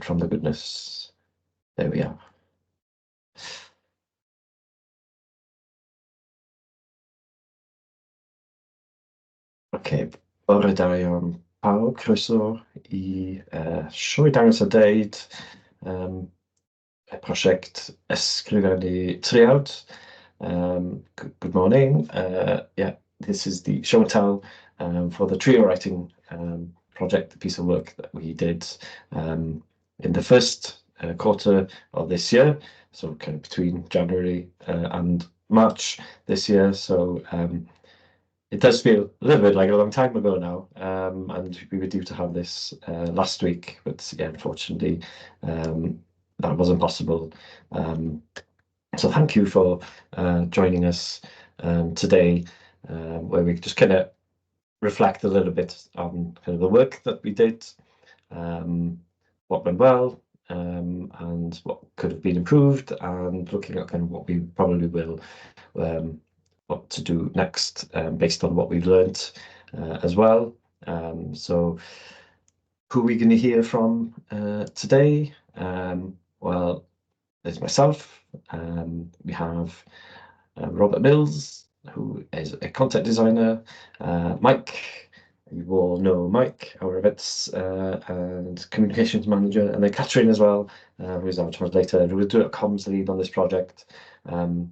from the goodness. There we are. Okay, bore da iawn pawb, croeso I sioe dangos a deud, prosiect ysgrifennu triawd. Good morning. Yeah, this is the show and tell for the trio writing project, the piece of work that we did in the first quarter of this year, so kind of between January and March this year. So it does feel a little bit like a long time ago now, and we were due to have this last week, but yeah, unfortunately, that wasn't possible. So thank you for joining us today, where we just kind of reflect a little bit on kind of the work that we did, what went well, and what could have been improved, and looking at kind of what we probably will, what to do next, based on what we've learned as well. So who are we going to hear from today? Well, there's myself. We have Robert Mills, who is a content designer, Mike, you all know Mike, our events and communications manager, and then Catherine as well, who's our translator, who will do a comms lead on this project, and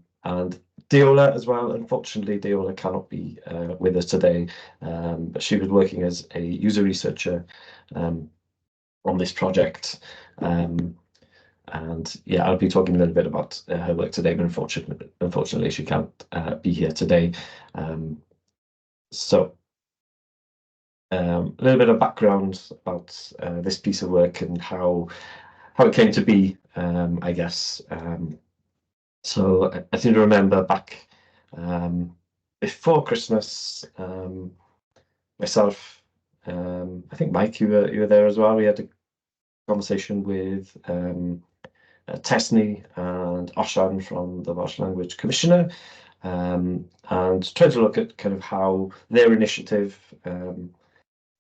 Deola as well. Unfortunately, Deola cannot be with us today, but she was working as a user researcher on this project. And yeah, I'll be talking a little bit about her work today, but unfortunately she can't be here today. So a little bit of background about this piece of work and how it came to be, I guess. So I seem to remember back before Christmas, myself, I think Mike, you were there as well. We had a conversation with Tesni and Oshan from the Welsh Language Commissioner, and trying to look at kind of how their initiative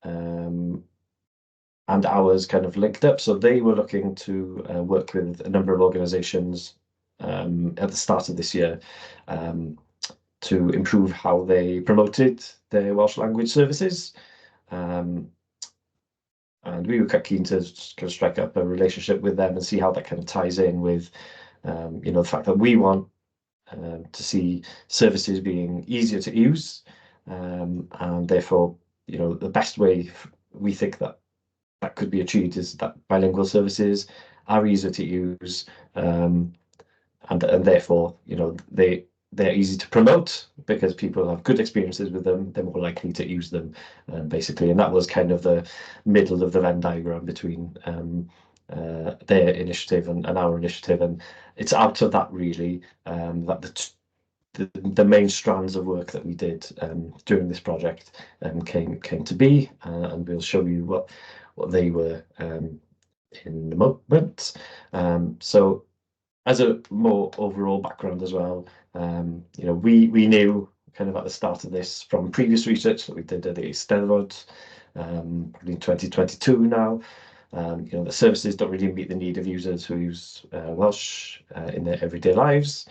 and ours kind of linked up. So they were looking to work with a number of organisations at the start of this year to improve how they promoted their Welsh language services. And we were quite keen to kind of strike up a relationship with them and see how that kind of ties in with, you know, the fact that we want to see services being easier to use, and therefore, you know, the best way we think that could be achieved is that bilingual services are easier to use, and therefore, you know, they're easy to promote because people have good experiences with them. They're more likely to use them, basically. And that was kind of the middle of the Venn diagram between their initiative and our initiative. And it's out of that really that the main strands of work that we did during this project came to be, and we'll show you what they were in the moment. So as a more overall background as well, you know, we knew kind of at the start of this from previous research that we did at the Eisteddfod, probably in 2022 now. You know, the services don't really meet the need of users who use Welsh in their everyday lives.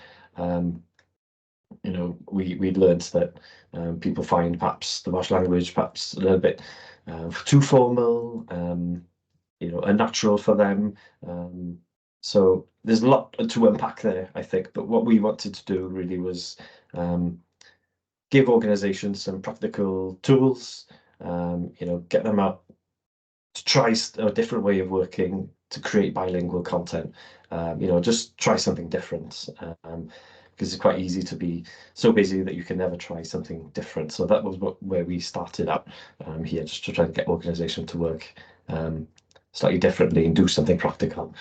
You know, we'd learned that people find perhaps the Welsh language perhaps a little bit too formal, you know, unnatural for them. So there's a lot to unpack there, I think, but what we wanted to do really was give organisations some practical tools, you know, get them out to try a different way of working to create bilingual content, you know, just try something different, because it's quite easy to be so busy that you can never try something different. So that was where we started out here, just to try to get organisations to work slightly differently and do something practical.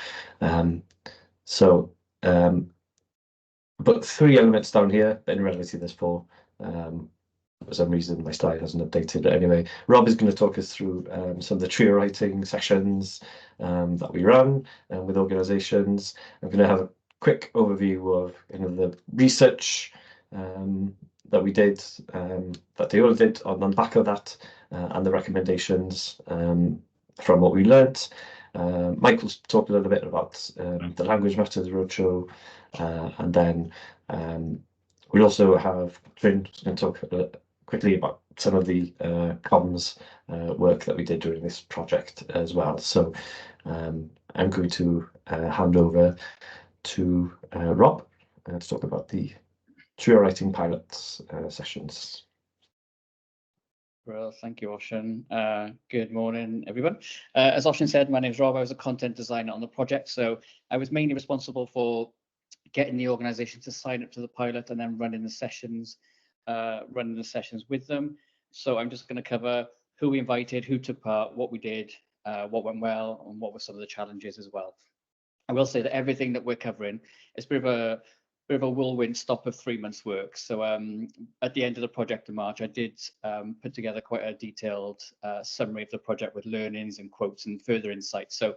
But 3 elements down here, but in reality there's 4. For some reason my slide hasn't updated, but anyway, Rob is going to talk us through some of the trio writing sessions that we run with organisations. I'm going to have a quick overview of, you know, the research that we did, that they all did on the back of that, and the recommendations from what we learnt. Michael's talked a little bit about the language matters roadshow, and then we also have Trinh going to talk quickly about some of the comms work that we did during this project as well. So I'm going to hand over to Rob to talk about the trio writing pilots sessions. Well, thank you, Oshin. Good morning, everyone. As Oshin said, my name is Rob. I was a content designer on the project, so I was mainly responsible for getting the organisation to sign up to the pilot and then running the sessions with them. So I'm just going to cover who we invited, who took part, what we did, what went well, and what were some of the challenges as well. I will say that everything that we're covering is a bit of a whirlwind stop of 3 months' work. So at the end of the project in March, I did put together quite a detailed summary of the project with learnings and quotes and further insights. So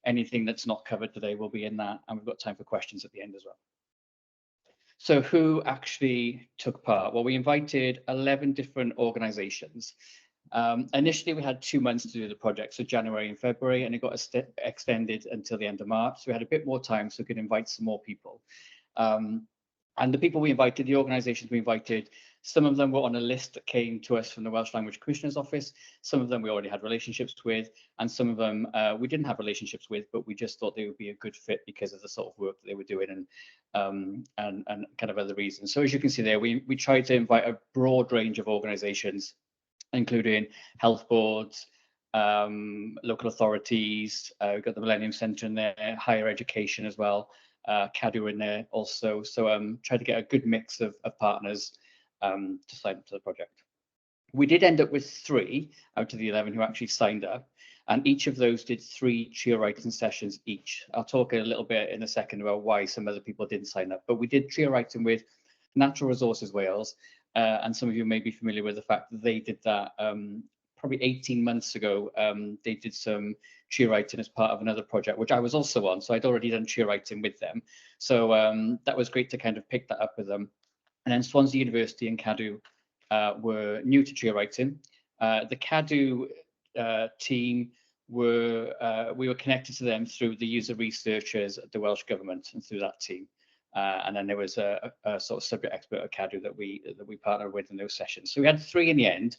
anything that's not covered today will be in that, and we've got time for questions at the end as well. So who actually took part? Well, we invited 11 different organizations. Initially, we had 2 months to do the project, so January and February, and it got extended until the end of March. So we had a bit more time so we could invite some more people. And the people we invited, the organisations we invited, some of them were on a list that came to us from the Welsh Language Commissioner's Office. Some of them we already had relationships with, and some of them we didn't have relationships with, but we just thought they would be a good fit because of the sort of work that they were doing and kind of other reasons. So as you can see there, we tried to invite a broad range of organisations, including health boards, local authorities. We've got the Millennium Centre in there, higher education as well, CADU in there also. So try to get a good mix of partners to sign up to the project. We did end up with 3 out of the 11 who actually signed up, and each of those did 3 trio writing sessions each. I'll talk a little bit in a second about why some other people didn't sign up, but we did trio writing with Natural Resources Wales, and some of you may be familiar with the fact that they did that probably 18 months ago. They did some trio writing as part of another project, which I was also on. So I'd already done trio writing with them. So that was great to kind of pick that up with them. And then Swansea University and CADU were new to trio writing. The CADU team we were connected to them through the user researchers at the Welsh Government and through that team. And then there was a sort of subject expert at CADU that we partnered with in those sessions. So we had 3 in the end.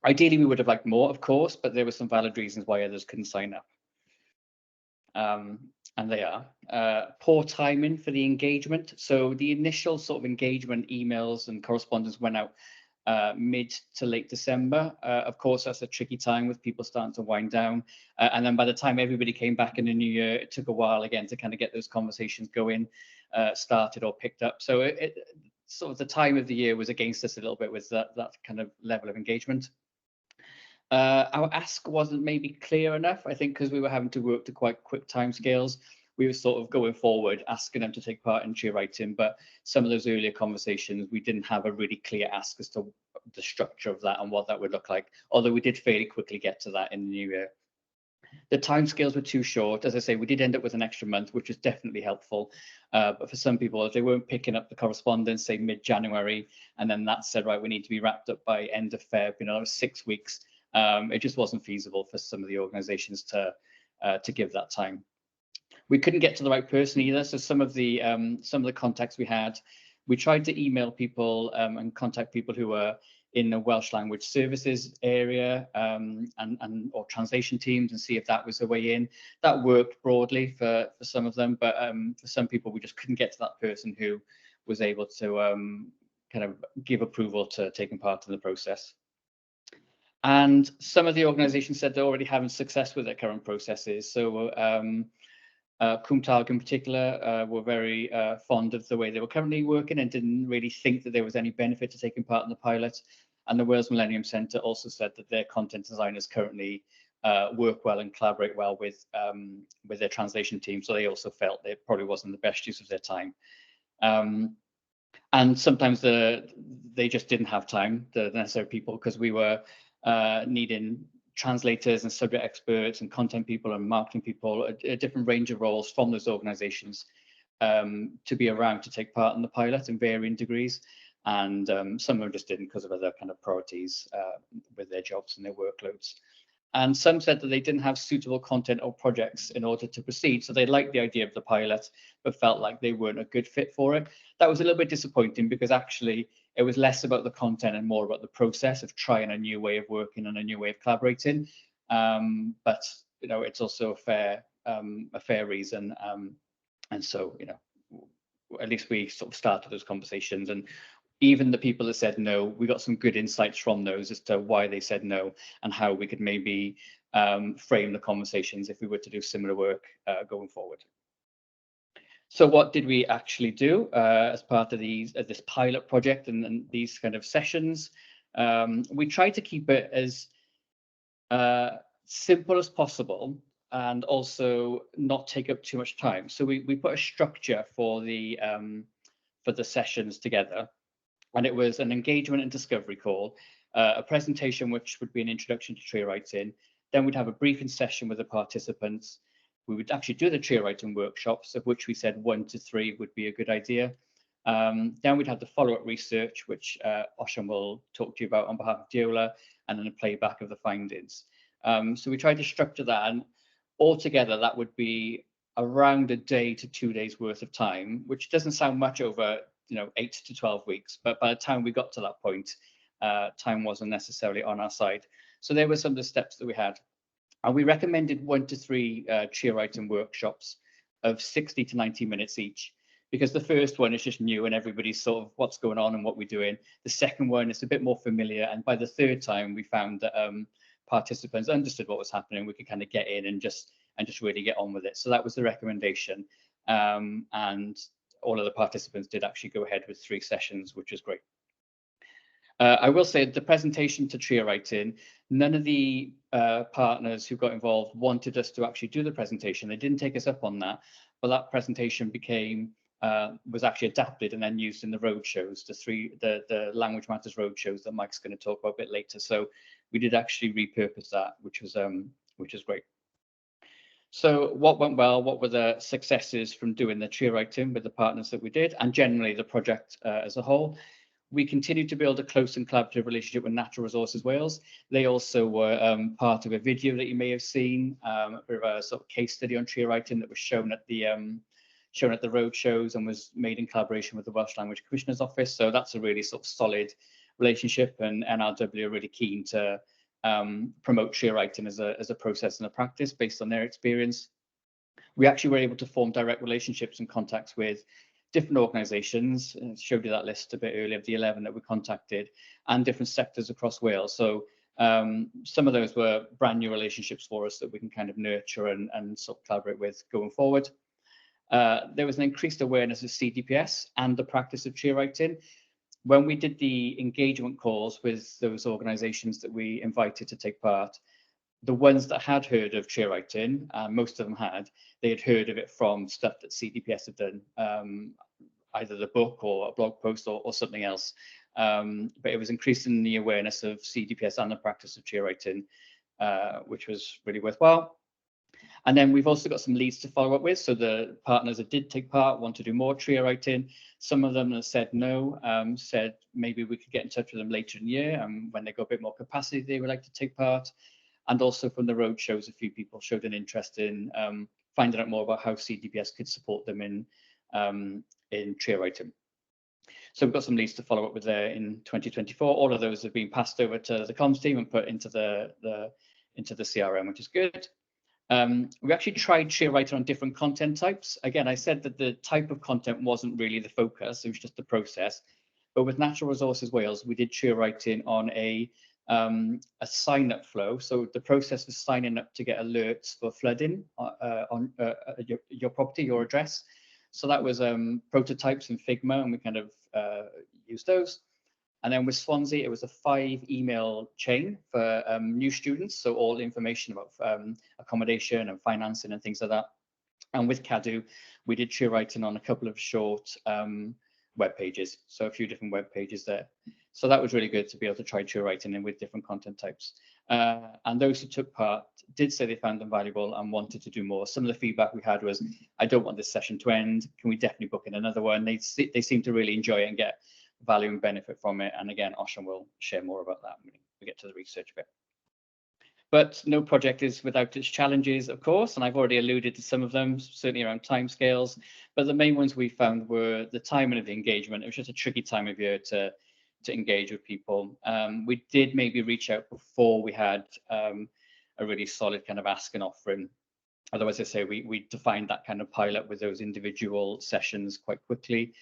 Ideally, we would have liked more, of course, but there were some valid reasons why others couldn't sign up. And they are poor timing for the engagement. So the initial sort of engagement emails and correspondence went out mid to late December. Of course, that's a tricky time with people starting to wind down. And then by the time everybody came back in the new year, it took a while again to kind of get those conversations going, started or picked up. So it sort of the time of the year was against us a little bit with that kind of level of engagement. Our ask wasn't maybe clear enough, I think, because we were having to work to quite quick timescales. We were sort of going forward, asking them to take part in trio writing, but some of those earlier conversations, we didn't have a really clear ask as to the structure of that and what that would look like, although we did fairly quickly get to that in the new year. The timescales were too short. As I say, we did end up with an extra month, which was definitely helpful. But for some people, if they weren't picking up the correspondence, say mid-January, and then that said, right, we need to be wrapped up by end of Feb, 6 weeks, it just wasn't feasible for some of the organizations to give that time. We couldn't get to the right person either. So some of the contacts we had, we tried to email people and contact people who were in the Welsh language services area or translation teams and see if that was a way in. That worked broadly for some of them, but for some people, we just couldn't get to that person who was able to kind of give approval to taking part in the process. And some of the organizations said they're already having success with their current processes. So Cwmtawg in particular were very fond of the way they were currently working and didn't really think that there was any benefit to taking part in the pilot. And the Wales Millennium Centre also said that their content designers currently work well and collaborate well with their translation team. So they also felt it probably wasn't the best use of their time. And sometimes they just didn't have time, the necessary people, because we were needing translators and subject experts and content people and marketing people, a different range of roles from those organizations to be around to take part in the pilot in varying degrees. And some of them just didn't because of other kind of priorities with their jobs and their workloads. And some said that they didn't have suitable content or projects in order to proceed. So they liked the idea of the pilot, but felt like they weren't a good fit for it. That was a little bit disappointing because actually it was less about the content and more about the process of trying a new way of working and a new way of collaborating. But it's also a fair reason. And so at least we sort of started those conversations, and even the people that said no, we got some good insights from those as to why they said no and how we could maybe frame the conversations if we were to do similar work going forward. So what did we actually do as part of this pilot project and these kind of sessions? We tried to keep it as simple as possible and also not take up too much time. So we put a structure for the sessions together. And it was an engagement and discovery call, a presentation which would be an introduction to tree writing. Then we'd have a briefing session with the participants. We would actually do the tree writing workshops, of which we said 1 to 3 would be a good idea. Then we'd have the follow-up research, which Osian will talk to you about on behalf of Diola, and then a playback of the findings. So we tried to structure that, and altogether that would be around a day to 2 days worth of time, which doesn't sound much over 8 to 12 weeks, but by the time we got to that point, time wasn't necessarily on our side. So there were some of the steps that we had, and we recommended 1 to 3 tree writing workshops of 60 to 90 minutes each, because the first one is just new and everybody's sort of what's going on and what we're doing. The second one is a bit more familiar, and by the third time we found that participants understood what was happening. We could kind of get in and just really get on with it. So that was the recommendation, and all of the participants did actually go ahead with 3 sessions, which is great. I will say the presentation to tree writing, none of the partners who got involved wanted us to actually do the presentation. They didn't take us up on that, but that presentation was actually adapted and then used in the roadshows, the Language Matters roadshows that Mike's going to talk about a bit later. So we did actually repurpose that, which was great. So what went well? What were the successes from doing the tree writing with the partners that we did, and generally the project as a whole? We continued to build a close and collaborative relationship with Natural Resources Wales. They also were part of a video that you may have seen, a sort of case study on tree writing that was shown at the road shows and was made in collaboration with the Welsh Language Commissioner's Office. So that's a really sort of solid relationship, and NRW are really keen to promote tree writing as a process and a practice based on their experience. We actually were able to form direct relationships and contacts with different organisations, and showed you that list a bit earlier of the 11 that we contacted, and different sectors across Wales. So some of those were brand new relationships for us that we can kind of nurture and sort of collaborate with going forward. There was an increased awareness of CDPS and the practice of tree writing. When we did the engagement calls with those organisations that we invited to take part, the ones that had heard of tree writing, most of them they had heard of it from stuff that CDPS had done, either the book or a blog post or something else. But it was increasing the awareness of CDPS and the practice of tree writing, which was really worthwhile. And then we've also got some leads to follow up with. So the partners that did take part want to do more tree writing. Some of them have said no, said maybe we could get in touch with them later in the year, when they got a bit more capacity, they would like to take part. And also from the road shows, a few people showed an interest in finding out more about how CDPS could support them in tree writing. So we've got some leads to follow up with there in 2024. All of those have been passed over to the comms team and put into the CRM, which is good. We actually tried tree writing on different content types. Again, I said that the type of content wasn't really the focus, it was just the process. But with Natural Resources Wales, we did tree writing on a sign-up flow. So the process of signing up to get alerts for flooding on your property, your address. So that was prototypes in Figma, and we kind of used those. And then with Swansea, it was a 5-email chain for new students. So all the information about accommodation and financing and things like that. And with Cadu, we did tree writing on a couple of short web pages. So a few different web pages there. So that was really good to be able to try tree writing in with different content types. And those who took part did say they found them valuable and wanted to do more. Some of the feedback we had was, I don't want this session to end. Can we definitely book in another one? They seem to really enjoy it and get value and benefit from it. And again, Osian will share more about that when we get to the research bit. But no project is without its challenges, of course, and I've already alluded to some of them, certainly around timescales. But the main ones we found were the timing of the engagement. It was just a tricky time of year to engage with people. We did maybe reach out before we had a really solid kind of ask and offering. Although, as I say, we defined that kind of pilot with those individual sessions quite quickly.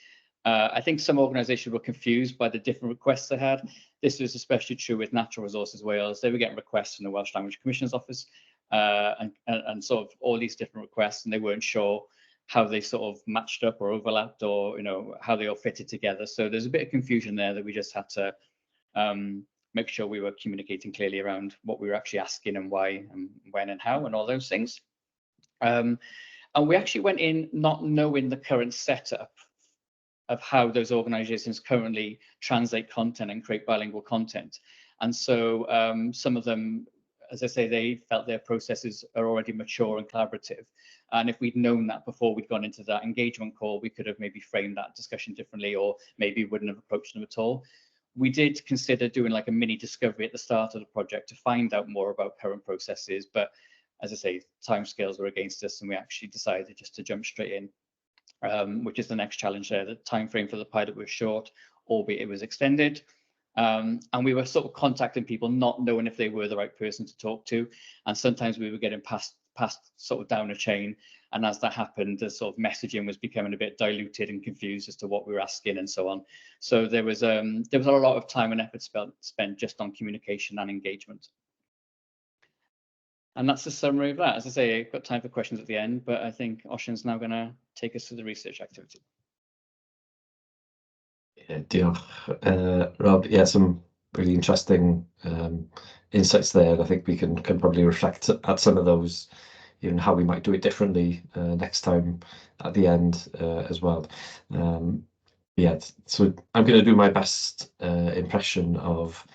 I think some organisations were confused by the different requests they had. This was especially true with Natural Resources Wales. They were getting requests from the Welsh Language Commissioner's Office and sort of all these different requests, and they weren't sure how they sort of matched up or overlapped, or how they all fitted together. So there's a bit of confusion there that we just had to make sure we were communicating clearly around what we were actually asking and why and when and how and all those things. And we actually went in not knowing the current setup of how those organizations currently translate content and create bilingual content. And so some of them, as I say, they felt their processes are already mature and collaborative. And if we'd known that before we'd gone into that engagement call, we could have maybe framed that discussion differently, or maybe wouldn't have approached them at all. We did consider doing like a mini discovery at the start of the project to find out more about current processes. But as I say, timescales were against us, and we actually decided just to jump straight in. Which is the next challenge there. The time frame for the pilot was short, albeit it was extended. And we were sort of contacting people, not knowing if they were the right person to talk to. And sometimes we were getting passed sort of down a chain. And as that happened, the sort of messaging was becoming a bit diluted and confused as to what we were asking and so on. So there was a lot of time and effort spent just on communication and engagement. And that's the summary of that. As I say, I've got time for questions at the end, but I think Osian's now going to take us through the research activity. Yeah, diolch, Rob. Yeah, some really interesting insights there. I think we can probably reflect at some of those, even how we might do it differently next time at the end as well. Yeah, so I'm going to do my best impression of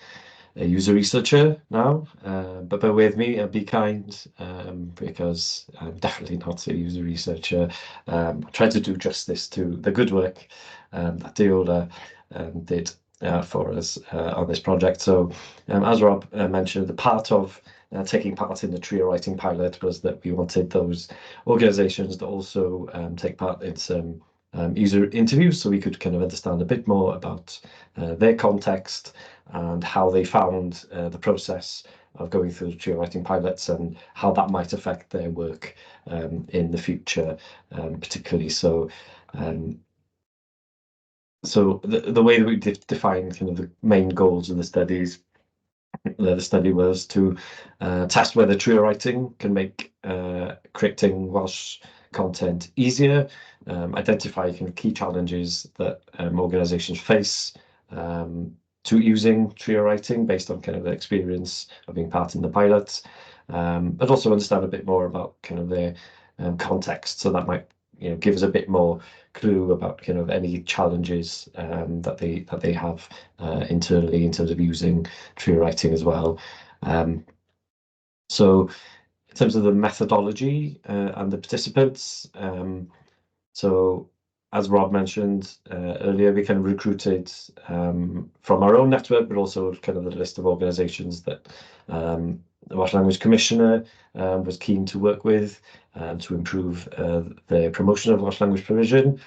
a user researcher now, but bear with me and be kind, because I'm definitely not a user researcher. I try to do justice to the good work that Deola did for us on this project. So as Rob mentioned, the part of taking part in the trio writing pilot was that we wanted those organizations to also take part in some user interviews, so we could kind of understand a bit more about their context and how they found the process of going through the trio writing pilots and how that might affect their work in the future, particularly. So the way that we define kind of the main goals of the studies, the study was to test whether trio writing can make creating Welsh content easier, identify kind of key challenges that organisations face to using trio writing based on kind of the experience of being part in the pilot, but also understand a bit more about kind of their context. So that might give us a bit more clue about kind of any challenges that they have internally in terms of using trio writing as well. So in terms of the methodology and the participants, so as Rob mentioned earlier, we kind of recruited from our own network, but also kind of the list of organisations that the Welsh Language Commissioner was keen to work with to improve the promotion of Welsh language provision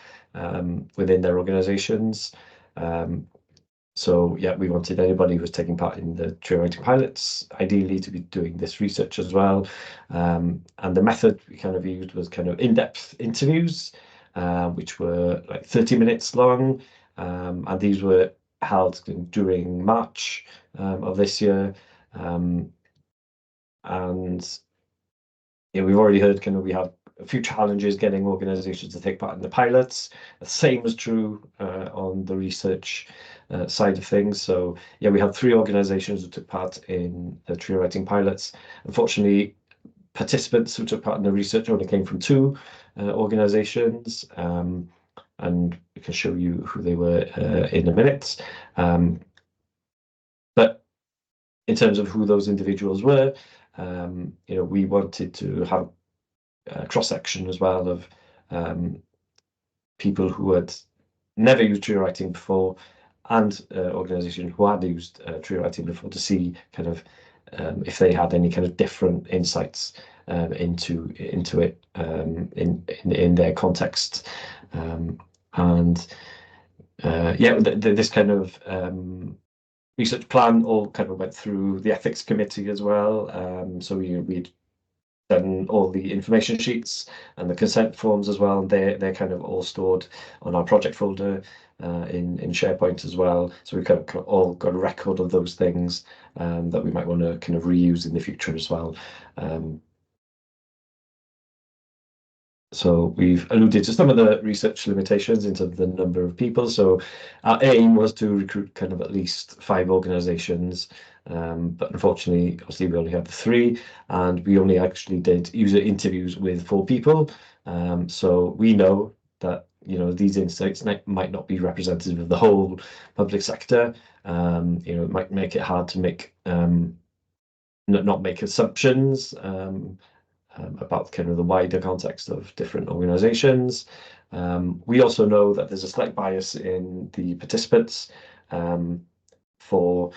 within their organisations. So yeah, we wanted anybody who was taking part in the trio writing pilots, ideally, to be doing this research as well. And the method we kind of used was kind of in-depth interviews, which were like 30 minutes long, and these were held during March of this year. And we've already heard kind of we have a few challenges getting organisations to take part in the pilots. The same was true on the research side of things. So yeah, we had 3 organisations who took part in the trio writing pilots. Unfortunately, participants who took part in the research only came from 2 organisations, and we can show you who they were in a minute. But in terms of who those individuals were, we wanted to have a cross-section as well of people who had never used trio writing before and organisations who had used trio writing before, to see kind of if they had any kind of different insights into it in their context. And yeah, this kind of research plan all kind of went through the ethics committee as well. So we'd done all the information sheets and the consent forms as well, and they're kind of all stored on our project folder in SharePoint as well. So we've kind of all got a record of those things that we might want to kind of reuse in the future as well. So we've alluded to some of the research limitations in terms of the number of people. So our aim was to recruit kind of at least 5 organisations, but unfortunately, obviously, we only had 3, and we only actually did user interviews with 4 people. So we know that these insights might not be representative of the whole public sector. It might make it hard to make not make assumptions. About kind of the wider context of different organisations. We also know that there's a slight bias in the participants for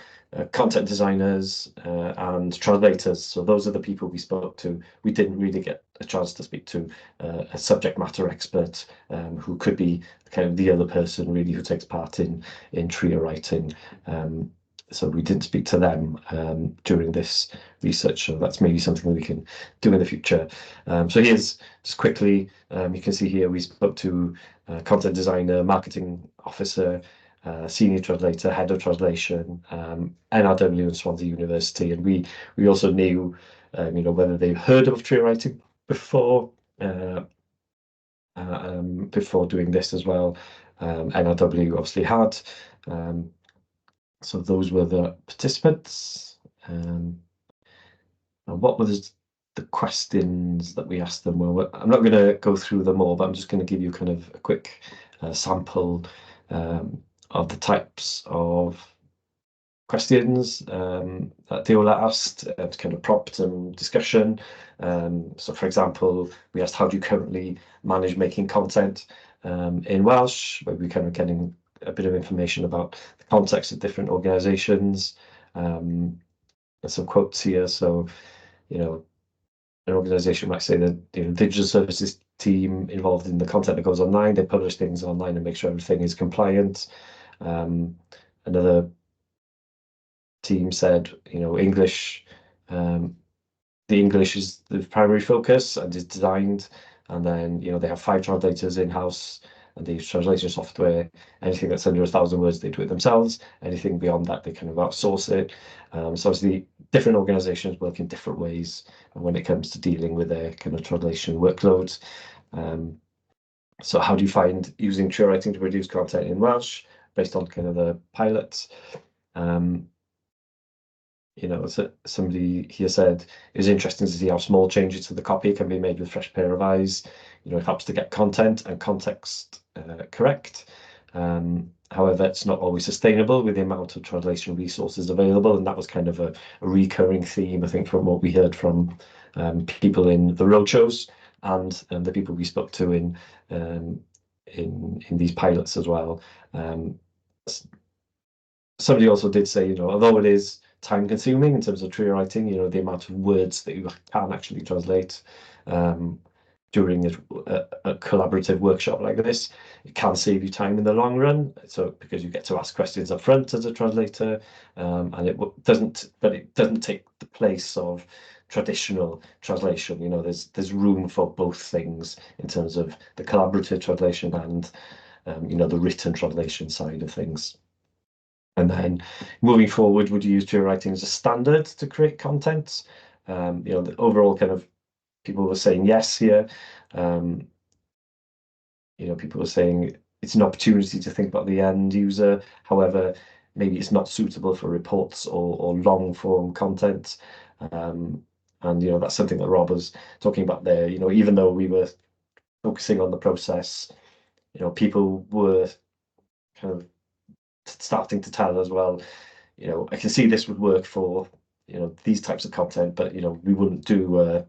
content designers and translators. So those are the people we spoke to. We didn't really get a chance to speak to a subject matter expert who could be kind of the other person really who takes part in trio writing. So we didn't speak to them during this research, so that's maybe something we can do in the future. So here's just quickly, you can see here we spoke to content designer, marketing officer, senior translator, head of translation, NRW and Swansea University, and we also knew whether they've heard of trio writing before before doing this as well. NRW obviously had. So those were the participants. And what were the questions that we asked them? Well, I'm not going to go through them all, but I'm just going to give you kind of a quick sample of the types of questions that Deola asked to kind of prompt and discussion. So for example, we asked, how do you currently manage making content in Welsh, where we're kind of getting a bit of information about the context of different organisations. And some quotes here. So, an organisation might say that digital services team involved in the content that goes online, they publish things online and make sure everything is compliant. Another team said, English, the English is the primary focus and is designed, and then they have 5 translators in-house and they use translation software. Anything that's under 1,000 words, they do it themselves. Anything beyond that, they kind of outsource it. So obviously, different organisations work in different ways when it comes to dealing with their kind of translation workloads. So how do you find using trio writing to produce content in Welsh based on kind of the pilots? So somebody here said it was interesting to see how small changes to the copy can be made with a fresh pair of eyes. It helps to get content and context correct. However, it's not always sustainable with the amount of translation resources available, and that was kind of a recurring theme, I think, from what we heard from people in the roadshows and the people we spoke to in these pilots as well. Somebody also did say, although it is time consuming in terms of trio writing, the amount of words that you can actually translate during a collaborative workshop like this, it can save you time in the long run. So because you get to ask questions up front as a translator, and it doesn't take the place of traditional translation. There's room for both things in terms of the collaborative translation and the written translation side of things. And then moving forward, would you use trio writing as a standard to create content? The overall kind of people were saying yes here. People were saying it's an opportunity to think about the end user. However, maybe it's not suitable for reports or long form content. And that's something that Rob was talking about there. Even though we were focusing on the process, people were kind of starting to tell as well, I can see this would work for, these types of content, but, we wouldn't do a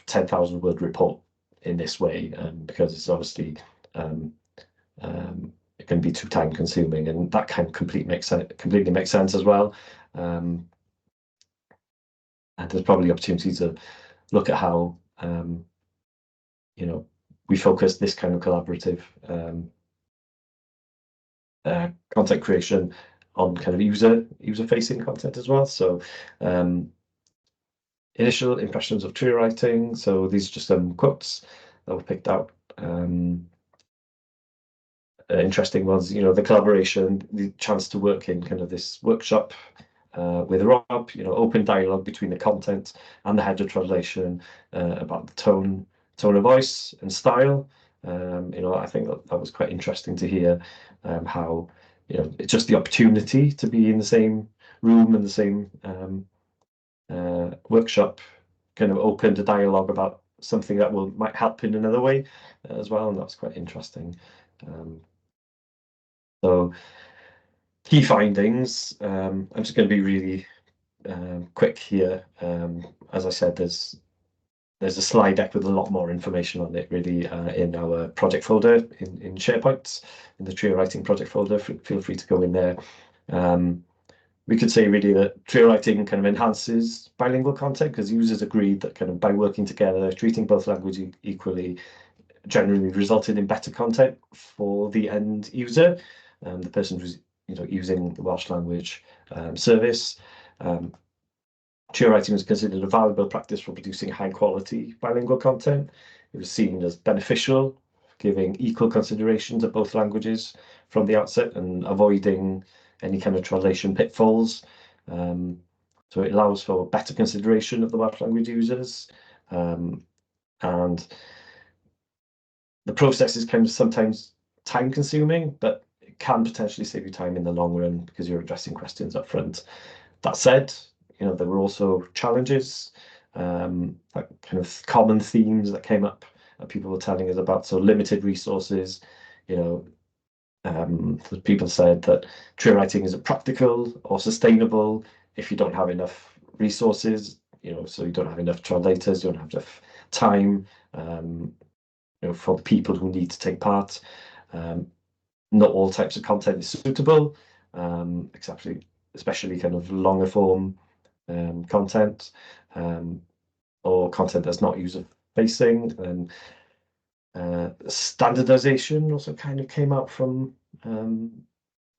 10,000 word report in this way because it's obviously it can be too time consuming, and that can completely make sense as well. And there's probably opportunity to look at how we focus this kind of collaborative content creation on kind of user-facing content as well. So initial impressions of tree writing. So these are just some quotes that were picked out. Interesting ones, the collaboration, the chance to work in kind of this workshop with Rob, open dialogue between the content and the header translation about the tone of voice and style. I think that was quite interesting to hear how, it's just the opportunity to be in the same room and the same workshop kind of opened a dialogue about something that might help in another way as well, and that's quite interesting. So key findings, I'm just going to be really quick here. As I said, there's a slide deck with a lot more information on it really in our project folder in SharePoint, in the Trio Writing project folder. Feel free to go in there. We could say really that Trio Writing kind of enhances bilingual content because users agreed that kind of by working together, treating both languages equally, generally resulted in better content for the end user, the person who's using the Welsh language service. Trio writing was considered a valuable practice for producing high quality bilingual content. It was seen as beneficial, giving equal consideration to both languages from the outset and avoiding any kind of translation pitfalls. So it allows for better consideration of the Welsh language users. And the process is kind of sometimes time consuming, but it can potentially save you time in the long run because you're addressing questions up front. That said, there were also challenges, like kind of common themes that came up that people were telling us about. So limited resources, people said that Trio writing isn't practical or sustainable if you don't have enough resources, so you don't have enough translators, you don't have enough time, for the people who need to take part. Not all types of content is suitable, especially kind of longer form content or content that's not user-facing. And standardization also kind of came out from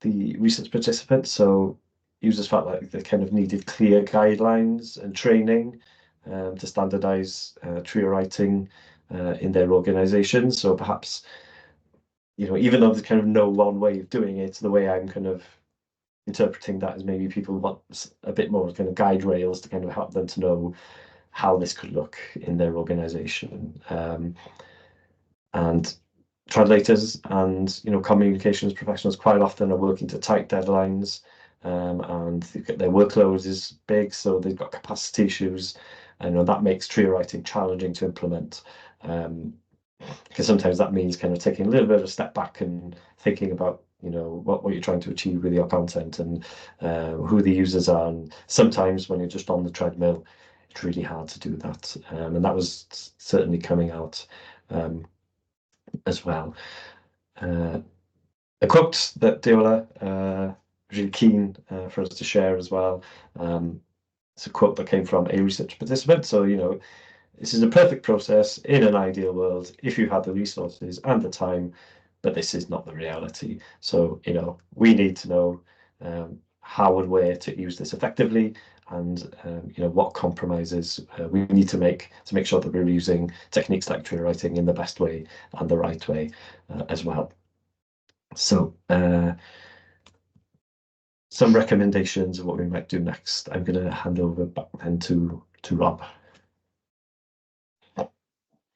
the research participants. So users felt like they kind of needed clear guidelines and training to standardize Trio writing in their organizations. So perhaps, even though there's kind of no one way of doing it, the way I'm kind of interpreting that is maybe people want a bit more kind of guide rails to kind of help them to know how this could look in their organization. And translators and communications professionals quite often are working to tight deadlines, and their workload is big, so they've got capacity issues, and that makes Trio writing challenging to implement. Because sometimes that means kind of taking a little bit of a step back and thinking about what you're trying to achieve with your content and who the users are. And sometimes when you're just on the treadmill, it's really hard to do that. And that was certainly coming out as well. A quote that Deola was really keen for us to share as well. It's a quote that came from a research participant. So, this is a perfect process in an ideal world if you had the resources and the time, but this is not the reality. So, we need to know how and where to use this effectively, and what compromises we need to make sure that we're using techniques like Trio writing in the best way and the right way as well. So some recommendations of what we might do next. I'm going to hand over back then to Rob.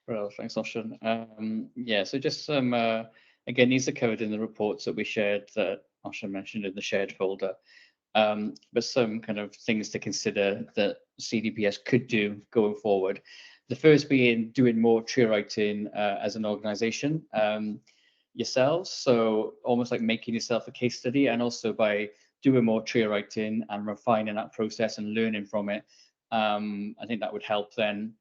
Well, thanks, Osian. Yeah, so just some, again, these are covered in the reports that we shared that Osian mentioned in the shared folder. But some kind of things to consider that CDPS could do going forward. The first being doing more Trio writing as an organization yourselves. So almost like making yourself a case study, and also by doing more Trio writing and refining that process and learning from it. I think that would help then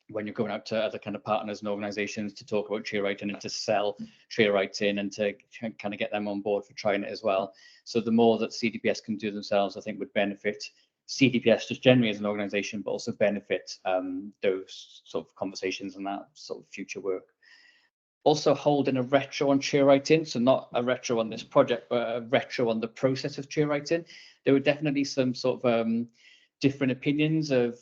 when you're going out to other kind of partners and organizations to talk about Trio writing and to sell Trio writing and to kind of get them on board for trying it as well. So the more that CDPS can do themselves, I think would benefit CDPS just generally as an organisation, but also benefit those sort of conversations and that sort of future work. Also holding a retro on cheer writing, so not a retro on this project, but a retro on the process of cheer writing. There were definitely some sort of different opinions of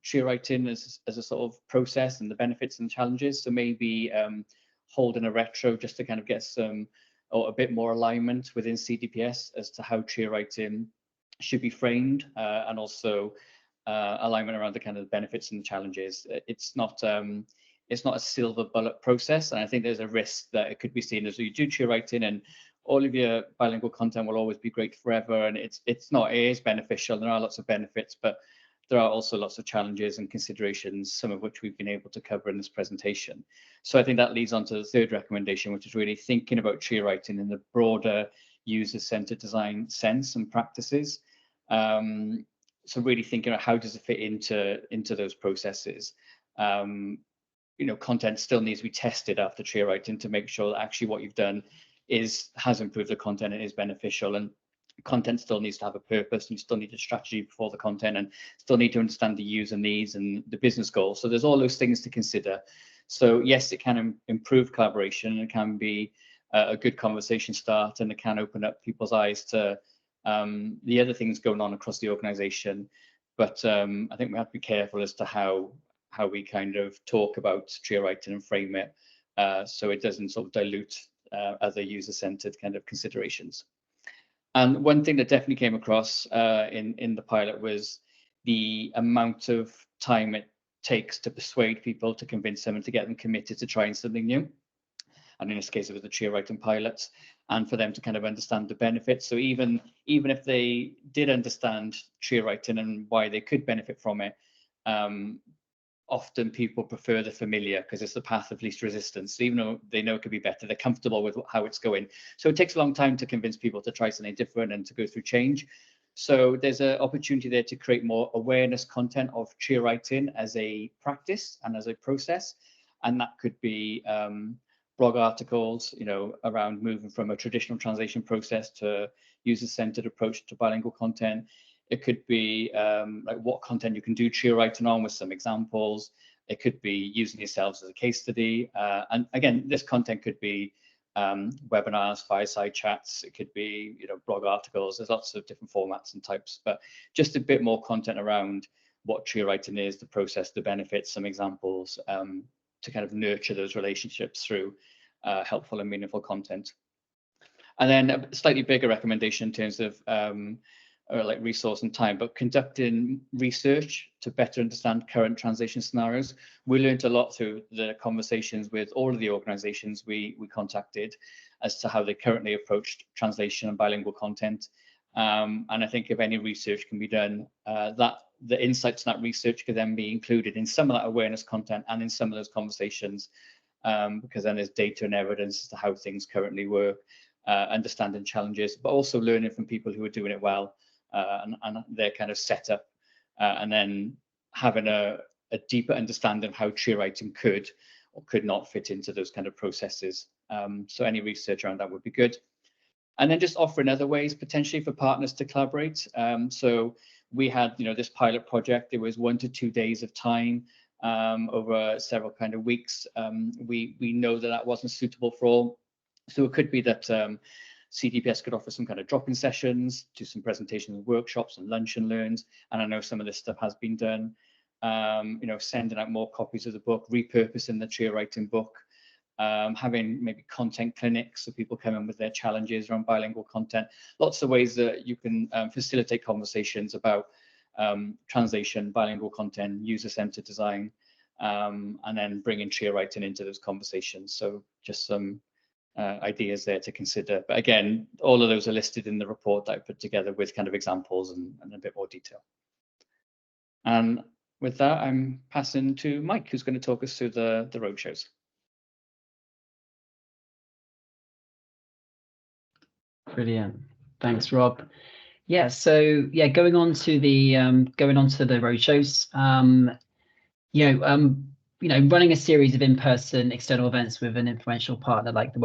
cheer writing as a sort of process and the benefits and challenges. So maybe holding a retro just to kind of get some or a bit more alignment within CDPS as to how cheer writing should be framed, and also alignment around the kind of benefits and challenges. It's not a silver bullet process, and I think there's a risk that it could be seen as you do cheer writing and all of your bilingual content will always be great forever, and it's not. It is beneficial. There are lots of benefits, but there are also lots of challenges and considerations, some of which we've been able to cover in this presentation. So I think that leads on to the third recommendation, which is really thinking about cheer writing in the broader user-centered design sense and practices. So really thinking about how does it fit into those processes. Content still needs to be tested after cheer writing to make sure that actually what you've done has improved the content and is beneficial, and content still needs to have a purpose, and you still need a strategy for the content and still need to understand the user needs and the business goals. So there's all those things to consider. So yes, it can improve collaboration, and it can be a good conversation start, and it can open up people's eyes to the other things going on across the organization. But I think we have to be careful as to how we kind of talk about cheer writing and frame it, so it doesn't sort of dilute other user-centered kind of considerations. And one thing that definitely came across in the pilot was the amount of time it takes to persuade people, to convince them and to get them committed to trying something new. And in this case, it was the cheer writing pilots, and for them to kind of understand the benefits. So even if they did understand cheer writing and why they could benefit from it, often people prefer the familiar because it's the path of least resistance. Even though they know it could be better, they're comfortable with how it's going. So it takes a long time to convince people to try something different and to go through change. So there's an opportunity there to create more awareness content of cheer writing as a practice and as a process. And that could be blog articles, around moving from a traditional translation process to user-centered approach to bilingual content. It could be like what content you can do cheer writing on with some examples. It could be using yourselves as a case study. And again, this content could be webinars, fireside chats. It could be blog articles. There's lots of different formats and types, but just a bit more content around what cheer writing is, the process, the benefits, some examples to kind of nurture those relationships through helpful and meaningful content. And then a slightly bigger recommendation in terms of like resource and time, but conducting research to better understand current translation scenarios. We learned a lot through the conversations with all of the organizations we contacted as to how they currently approached translation and bilingual content. And I think if any research can be done, that the insights from that research could then be included in some of that awareness content and in some of those conversations, because then there's data and evidence as to how things currently work, understanding challenges, but also learning from people who are doing it well. And their kind of setup, and then having a deeper understanding of how cheer writing could or could not fit into those kind of processes. So any research around that would be good. And then just offering other ways potentially for partners to collaborate. So we had, this pilot project. It was 1 to 2 days of time over several kind of weeks. We know that wasn't suitable for all. So it could be that CDPS could offer some kind of drop-in sessions, do some presentations and workshops and lunch and learns. And I know some of this stuff has been done, sending out more copies of the book, repurposing the cheer writing book, having maybe content clinics so people come in with their challenges around bilingual content. Lots of ways that you can facilitate conversations about translation, bilingual content, user-centered design, and then bringing cheer writing into those conversations. So just some ideas there to consider. But again, all of those are listed in the report that I put together with kind of examples and a bit more detail. And with that, I'm passing to Mike, who's going to talk us through the roadshows. Brilliant. Thanks, Rob. Yeah, so yeah, going on to the roadshows. Running a series of in-person external events with an influential partner like the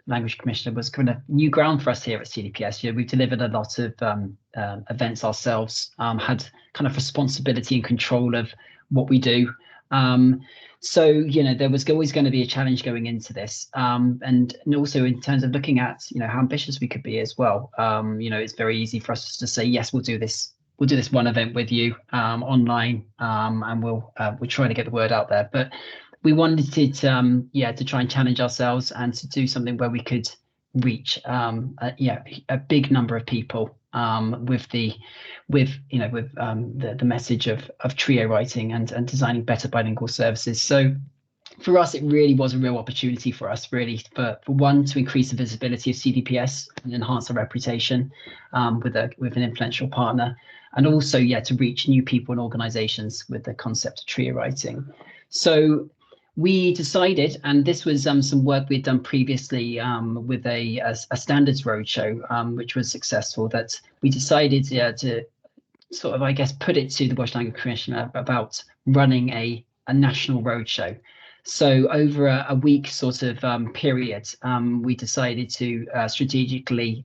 Language Commissioner was kind of new ground for us here at CDPS. You know, we've delivered a lot of events ourselves, had kind of responsibility and control of what we do. So, you know, there was always going to be a challenge going into this. And also in terms of looking at, you know, how ambitious we could be as well. You know, it's very easy for us to say, yes, we'll do this one event with you online, and we'll try to get the word out there. But we wanted to try and challenge ourselves and to do something where we could reach a big number of people with the message of trio writing and designing better bilingual services. So for us, it really was a real opportunity for us, really, for one, to increase the visibility of CDPS and enhance our reputation with an influential partner, and also, to reach new people and organisations with the concept of trio writing. So we decided, and this was some work we'd done previously with a standards roadshow, which was successful, that we decided to sort of, I guess, put it to the Welsh Language Commissioner about running a national roadshow. So over a week sort of period, we decided to strategically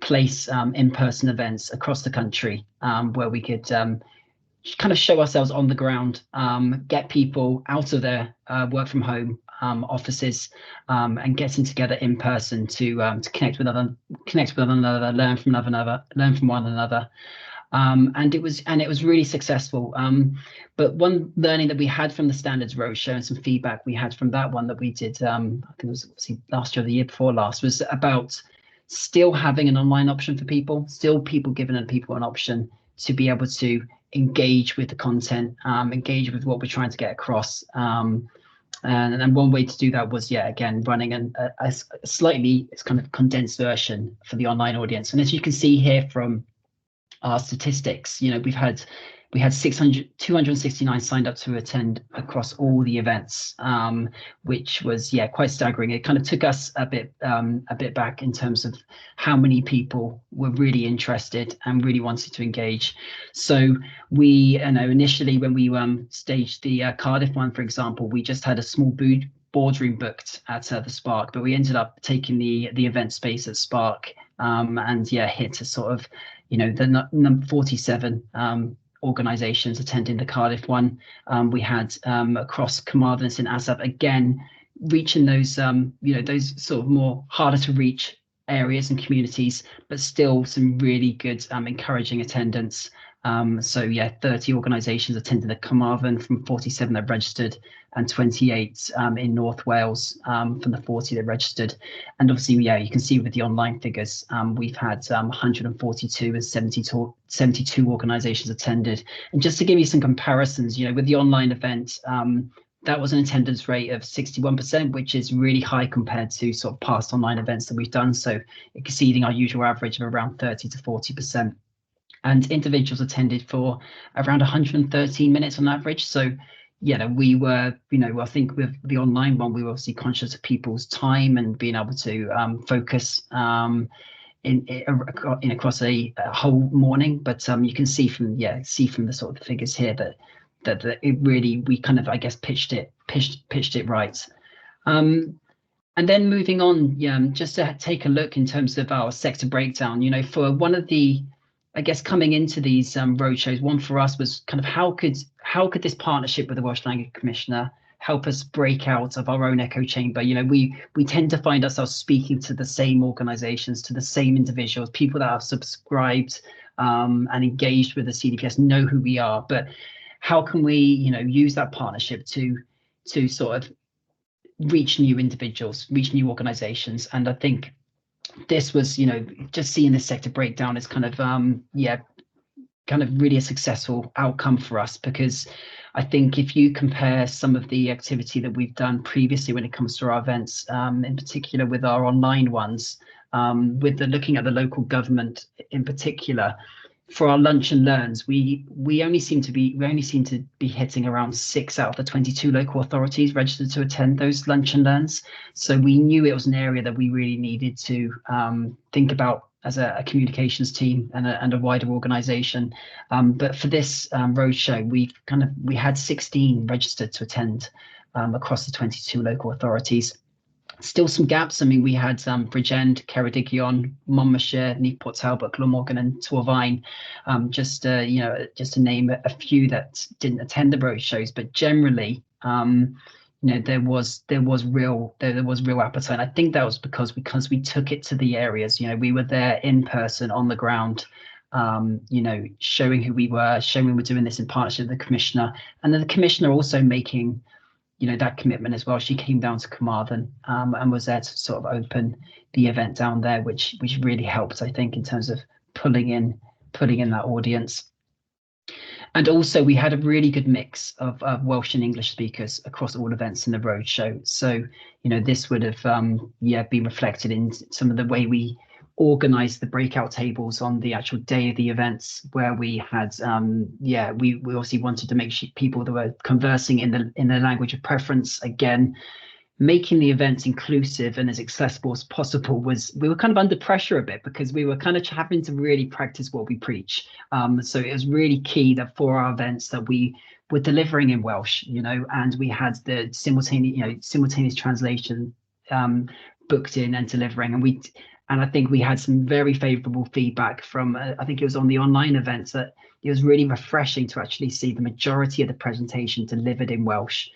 place in-person events across the country where we could kind of show ourselves on the ground, get people out of their work from home offices, and getting together in person to connect with one another, learn from one another. And it was really successful. But one learning that we had from the Standards Roadshow and some feedback we had from that one that we did, I think it was obviously last year or the year before last, was about still having an online option for people, still giving people an option to be able to engage with the content, engage with what we're trying to get across. And one way to do that was, again, running a slightly kind of condensed version for the online audience. And as you can see here from our statistics, you know, we had 269 signed up to attend across all the events, which was quite staggering. It kind of took us a bit back in terms of how many people were really interested and really wanted to engage. So we, initially when we staged the Cardiff one, for example, we just had a small boardroom booked at the Spark, but we ended up taking the event space at Spark and hit a sort of, the number 47 organisations attending the Cardiff one. We had across Carmarthen and St Asaph, again, reaching those, those sort of more harder to reach areas and communities, but still some really good, encouraging attendance. 30 organisations attended the Carmarthen from 47 that registered, and 28 in North Wales from the 40 that registered. And obviously, you can see with the online figures, we've had 142 and 72 organisations attended. And just to give you some comparisons, with the online event, that was an attendance rate of 61%, which is really high compared to sort of past online events that we've done. So exceeding our usual average of around 30 to 40%. And individuals attended for around 113 minutes on average. So, we were, I think with the online one, we were obviously conscious of people's time and being able to focus across a whole morning. But you can see from the sort of figures here that it really, we kind of, I guess, pitched it right. And then moving on, just to take a look in terms of our sector breakdown, for one of the, I guess, coming into these roadshows, one for us was kind of how could this partnership with the Welsh Language Commissioner help us break out of our own echo chamber? We tend to find ourselves speaking to the same organisations, to the same individuals, people that have subscribed and engaged with the CDPS, know who we are. But how can we, use that partnership to sort of reach new individuals, reach new organisations? And I think this was, just seeing this sector breakdown is kind of, kind of really a successful outcome for us, because I think if you compare some of the activity that we've done previously when it comes to our events, in particular with our online ones, with looking at the local government in particular, for our lunch and learns, we only seem to be hitting around 6 out of the 22 local authorities registered to attend those lunch and learns. So we knew it was an area that we really needed to think about as a communications team and a wider organisation. But for this roadshow, we had 16 registered to attend across the 22 local authorities. Still some gaps. I mean, we had Bridgend, Ceredigion, Monmouthshire, Newport Talbot, Glamorgan, and Torfaen, just to name a few that didn't attend the roadshows. But generally, there was real appetite. I think that was because we took it to the areas. We were there in person on the ground. Showing who we were, showing we were doing this in partnership with the commissioner, and then the commissioner also making that commitment as well. She came down to Carmarthen and was there to sort of open the event down there, which really helped, I think, in terms of pulling in that audience. And also we had a really good mix of Welsh and English speakers across all events in the roadshow. So this would have been reflected in some of the way we organised the breakout tables on the actual day of the events, where we had we obviously wanted to make sure people that were conversing in the language of preference. Again, making the events inclusive and as accessible as possible we were kind of under pressure a bit, because we were kind of having to really practice what we preach. So it was really key that for our events that we were delivering in Welsh, and we had the simultaneous translation booked in and delivering, and I think we had some very favourable feedback from, I think it was on the online events, that it was really refreshing to actually see the majority of the presentation delivered in Welsh.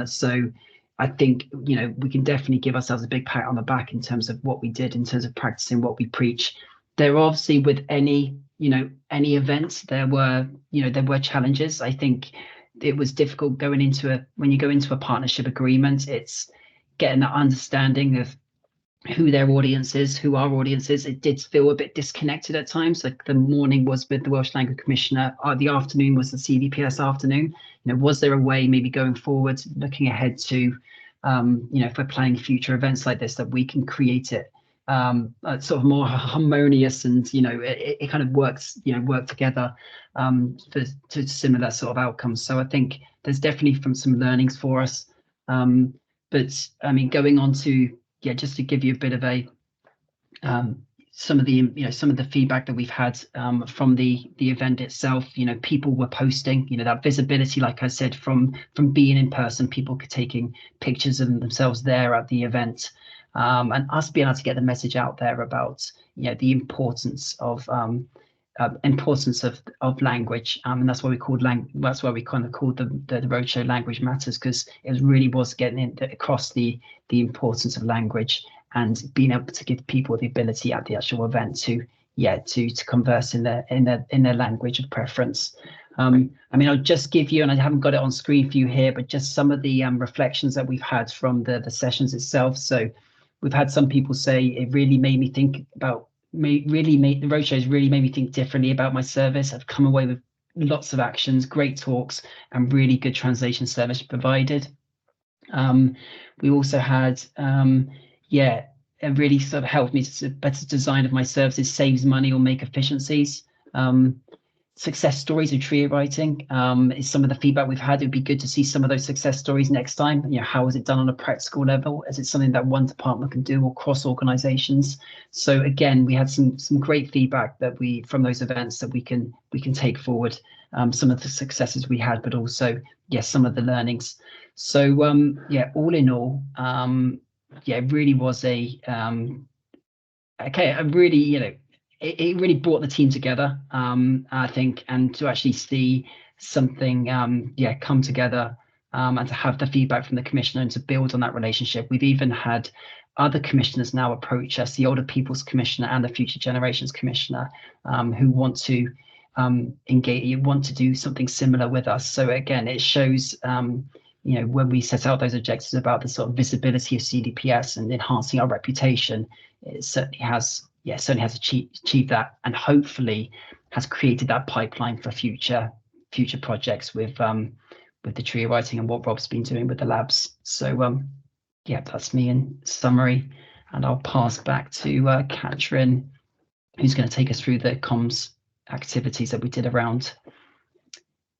So I think, we can definitely give ourselves a big pat on the back in terms of what we did, in terms of practicing what we preach. There obviously, with any event, there were challenges. I think it was difficult when you go into a partnership agreement, it's getting that understanding of who their audience is, who our audience is. It did feel a bit disconnected at times. Like the morning was with the Welsh Language Commissioner, the afternoon was the CDPS afternoon. Was there a way maybe going forward, looking ahead to, if we're planning future events like this, that we can create it sort of more harmonious and, it kind of works, work together to similar sort of outcomes. So I think there's definitely some learnings for us. But I mean, going on to, just to give you a bit of a some of the feedback that we've had from the event itself. People were posting, that visibility, like I said, from being in person, people taking pictures of themselves there at the event, and us being able to get the message out there about the importance of language, and that's why we called that's why we kind of called the roadshow Language Matters, because it really was getting across the importance of language and being able to give people the ability at the actual event to converse in their language of preference. I mean, I'll just give you, and I haven't got it on screen for you here, but just some of the reflections that we've had from the sessions itself. So we've had some people say it really made me think about. The roadshows really made me think differently about my service. I've come away with lots of actions, great talks, and really good translation service provided. We also had, it really sort of helped me to better design of my services, saves money or make efficiencies. Success stories of trio writing is some of the feedback we've had. It would be good to see some of those success stories next time. How is it done on a practical level? Is it something that one department can do or cross organizations? So again, we had some great feedback from those events that we can take forward. Some of the successes we had, but also some of the learnings. So all in all, it really was it really brought the team together, I think, and to actually see something come together, and to have the feedback from the commissioner and to build on that relationship. We've even had other commissioners now approach us, the Older People's Commissioner and the Future Generations Commissioner, who want to engage, want to do something similar with us. So again, it shows when we set out those objectives about the sort of visibility of CDPS and enhancing our reputation, it certainly has achieved that, and hopefully has created that pipeline for future projects with the trio writing and what Rob's been doing with the labs. So that's me in summary, and I'll pass back to Catherine, who's going to take us through the comms activities that we did around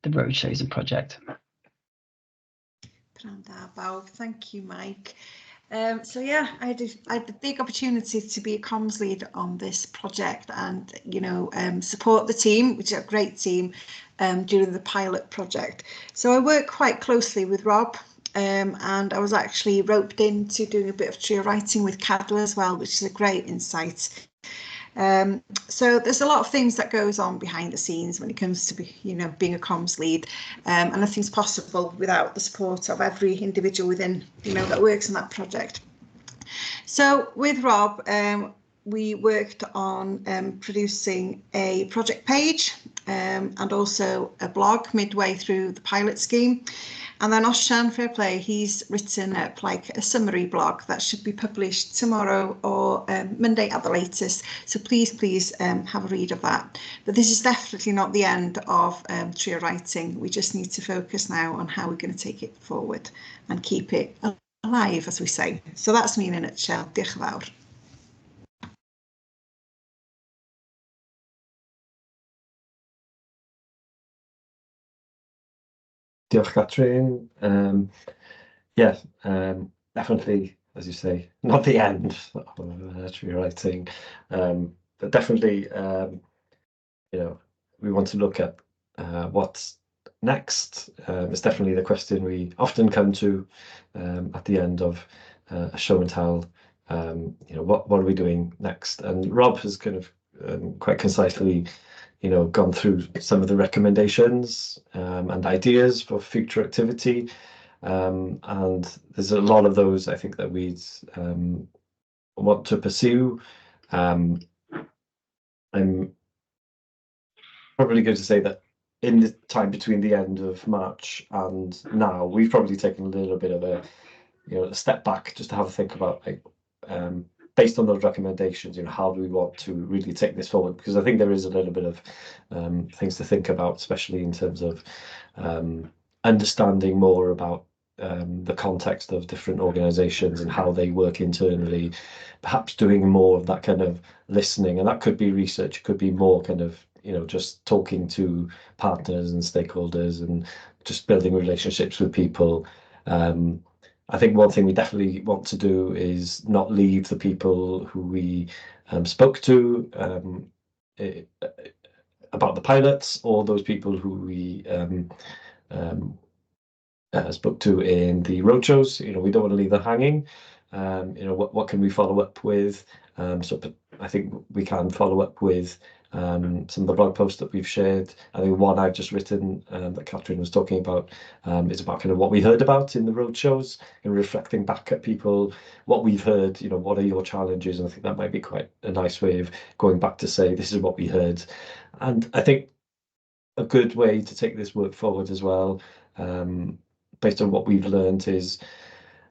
the roadshows and project. Thank you, Mike. So I had the big opportunity to be a comms lead on this project and support the team, which is a great team, during the pilot project. So I work quite closely with Rob and I was actually roped into doing a bit of trio writing with Cadla as well, which is a great insight. So there's a lot of things that goes on behind the scenes when it comes to being a comms lead, and nothing's possible without the support of every individual within that works on that project. So with Rob, we worked on producing a project page and also a blog midway through the pilot scheme. And then Osian, fair play, he's written up like a summary blog that should be published tomorrow or Monday at the latest. So please have a read of that. But this is definitely not the end of trio writing. We just need to focus now on how we're going to take it forward and keep it alive, as we say. So that's me in a nutshell. Diolch yn fawr. Diolch, Catrin. Definitely, as you say, not the end of trio writing, but definitely, we want to look at what's next. It's definitely the question we often come to at the end of a show and tell. What are we doing next? And Rob has kind of quite concisely gone through some of the recommendations and ideas for future activity. And there's a lot of those, I think, that we'd want to pursue. I'm probably going to say that in the time between the end of March and now, we've probably taken a little bit of a step back just to have a think about, based on those recommendations, how do we want to really take this forward? Because I think there is a little bit of things to think about, especially in terms of understanding more about the context of different organizations and how they work internally, perhaps doing more of that kind of listening. And that could be research, it could be more kind of, just talking to partners and stakeholders and just building relationships with people. I think one thing we definitely want to do is not leave the people who we spoke to about the pilots, or those people who we spoke to in the roadshows. We don't want to leave them hanging. What can we follow up with? So I think we can follow up with some of the blog posts that we've shared. I think one I've just written that Catrin was talking about is about kind of what we heard about in the roadshows and reflecting back at people, what we've heard, what are your challenges? And I think that might be quite a nice way of going back to say, this is what we heard. And I think a good way to take this work forward as well, based on what we've learned, is